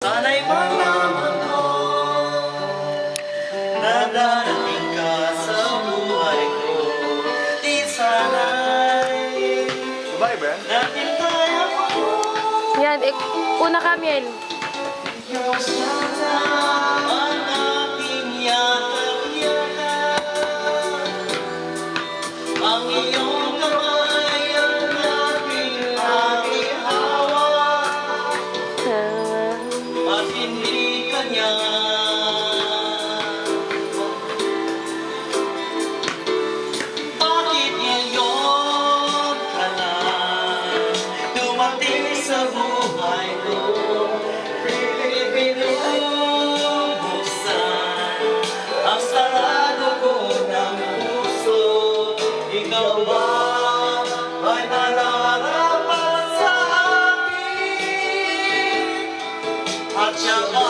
Sana'y malaman ko na darating ka sa buhay ko. Di sana'y Babae ba yan? naghintay ako. Yan, una kami. Ikaw sana ang aking yakap-yakap. Ang iyong kamay ang aking hawak. At hindi kanya. Bakit ngayon ka lang dumating sa buhay ko? Binubuksan ang sarado ko ng puso. Ikaw ba ay nararapat sa akin? At siya ba